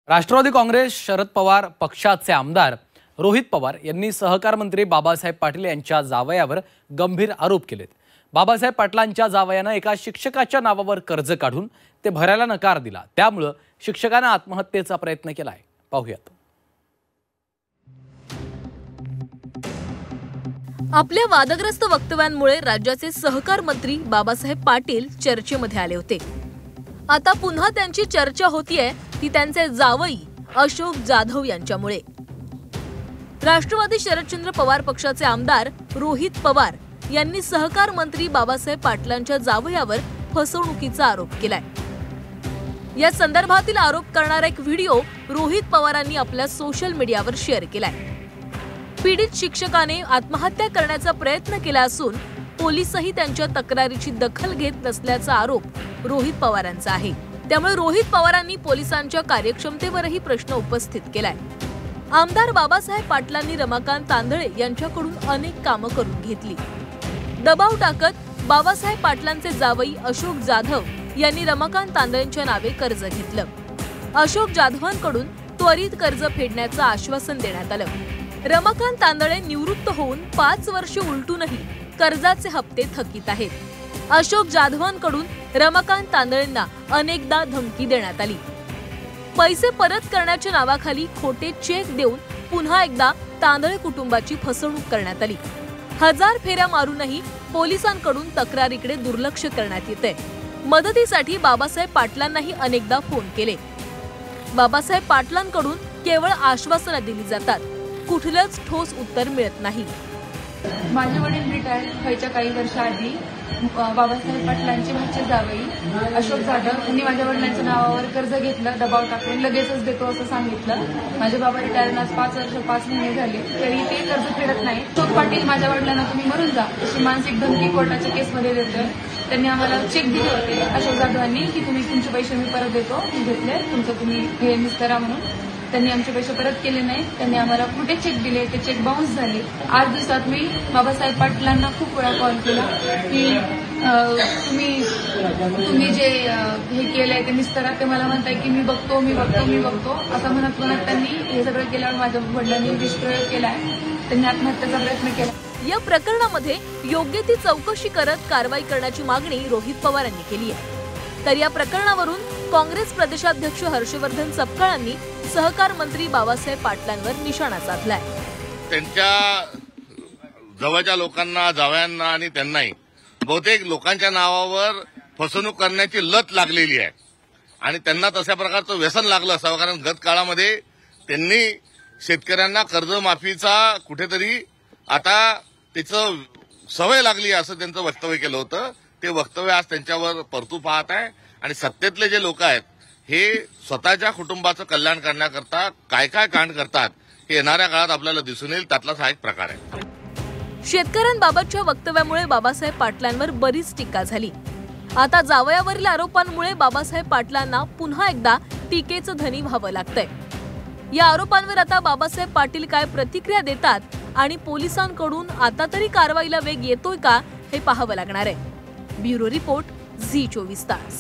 राष्ट्रवादी काँग्रेस शरद पवार पक्षाचे आमदार रोहित पवार यांनी सहकार मंत्री बाबासाहेब पाटील यांच्या जावयावर गंभीर आरोप केलेत। बाबासाहेब पाटलांच्या जावयाने एका शिक्षकाच्या नावावर कर्ज काढून ते भरायला नकार दिला, त्यामुळे शिक्षकाने आत्महत्येचा प्रयत्न केलाय। पाहूयात। आपल्या वादग्रस्त वक्तव्यांमुळे राज्याचे सहकार मंत्री बाबासाहेब पाटील चर्चेमध्ये आले होते। आता पुन्हा त्यांची चर्चा होतीये ती त्यांचे जावई अशोक जाधव यांच्यामुळे। राष्ट्रवादी शरदचंद्र पवार पक्षाचे आमदार रोहित पवार यांनी सहकार मंत्री बाबासाहेब पाटलांच्या जावयावर फसवणुकीचा आरोप केलाय। या संदर्भातील आरोप करणारा एक व्हिडिओ रोहित पवारांनी आपल्या सोशल मीडियावर शेअर केलाय। पीडित शिक्षकाने आत्महत्या करण्याचा प्रयत्न केला असून पोलिसही त्यांच्या तक्रारीची दखल घेत नसल्याचा आरोप रोहित पवारांचा आहे। त्यामुळे रोहित पवारांनी पोलिसांच्या कार्यक्षमतेवरही प्रश्न उपस्थित केलाय। आमदार बाबासाहेब पाटलांनी रमाकांत तांदळे यांच्याकडून अनेक कामं करून घेतली। दबाव टाकत बाबासाहेब पाटलांचे जावई अशोक जाधव यांनी रमाकांत तांदळेंच्या नावे कर्ज घेतलं। अशोक जाधवांकडून त्वरित कर्ज फेडण्याचं आश्वासन देण्यात आलं। रमाकांत तांदळे निवृत्त होऊन 5 वर्षे उलटूनही कर्जाचे हप्ते थकीत आहेत। अशोक जाधवांकडून रमाकांत तांदळेंना अनेकदा धमकी देण्यात आली। पैसे परत करण्याच्या नावाखाली खोटे चेक देऊन पुन्हा एकदा तांदळे कुटुंबाची फसवणूक करण्यात आली। 1000 फेऱ्या मारूनही पोलिसांकडून तक्रारीकडे दुर्लक्ष करण्यात येते। मदतीसाठी बाबासाहेब पाटलांनाही अनेकदा फोन केले। बाबासाहेब पाटलांकडून केवळ आश्वासनं दिली जातात, कुठलंच ठोस उत्तर मिळत नाही। माझे वडील रिटायर व्हायच्या काही वर्षाआधी बाबासाहेब पाटलांचे भाचे जावई अशोक जाधव यांनी माझ्या वडिलांच्या नावावर कर्ज घेतलं। दबाव टाकून लगेचच देतो असं सांगितलं। माझे बाबा रिटायर आज 5 वर्ष 5 महिने झाले तरी ते कर्ज फेडत नाही। अशोक पाटील माझ्या वडिलांना तुम्ही मरून जा अशी मानसिक धमकी कोर्टाच्या केसमध्ये देतोय। त्यांनी आम्हाला चेक दिले होते अशोक जाधवांनी की तुम्ही तुमचे पैसे मी परत देतो, घेतले तुमचं तुम्ही हे मिस करा म्हणून। त्यांनी आमचे पैसे परत केले नाही। त्यांनी आम्हाला कुठे चेक दिले ते चेक बाउन्स झाले। 8 दिवसात मी बाबासाहेब पाटलांना खूप वेळा कॉल केला की तुम्ही जे हे केलंय ते निस्तरा। ते मला म्हणताय की मी बघतो असं म्हणत त्यांनी हे सगळं केल्यावर माझ्या वडिलांनी दुष्प्रयोग केलाय। त्यांनी आत्महत्येचा प्रयत्न केला। या प्रकरणामध्ये योग्य ती चौकशी करत कारवाई करण्याची मागणी रोहित पवार यांनी केली आहे। तर या प्रकरणावरून काँग्रेस प्रदेशाध्यक्ष हर्षवर्धन सपकाळांनी सहकार मंत्री बाबासाहेब पाटलांवर निशाणा साधलाय। त्यांच्या जवळच्या लोकांना, जावयांना आणि त्यांनाही बहुतेक लोकांच्या नावावर फसवणूक करण्याची लत लागलेली आहे आणि त्यांना तशा प्रकारचं व्यसन लागलं असावं, कारण गत काळामध्ये त्यांनी शेतकऱ्यांना कर्जमाफीचा कुठेतरी आता त्याचं सवय लागली असं त्यांचं वक्तव्य केलं होतं। ते वक्तव्य आज त्यांच्यावर परतू पाहत आहे आणि सत्तेतले जे लोक आहेत हे स्वतःच्या कुटुंबाचं कल्याण करण्याकरता काय काय कांड करतात हे येणाऱ्या काळात आपल्याला दिसून येईल। त्यातलाच हा एक प्रकार आहे। शेतकऱ्यांबाबतच्या वक्तव्यामुळे बाबासाहेब पाटलांवर बरीच टीका झाली। आता जावयावरील आरोपांमुळे बाबासाहेब पाटलांना पुन्हा एकदा टीकेचं धनी व्हावं लागतंय। या आरोपांवर आता बाबासाहेब पाटील काय प्रतिक्रिया देतात आणि पोलिसांकडून आता तरी कारवाईला वेग येतोय का हे पाहावं लागणार आहे। ब्युरो रिपोर्ट झी 24 तास।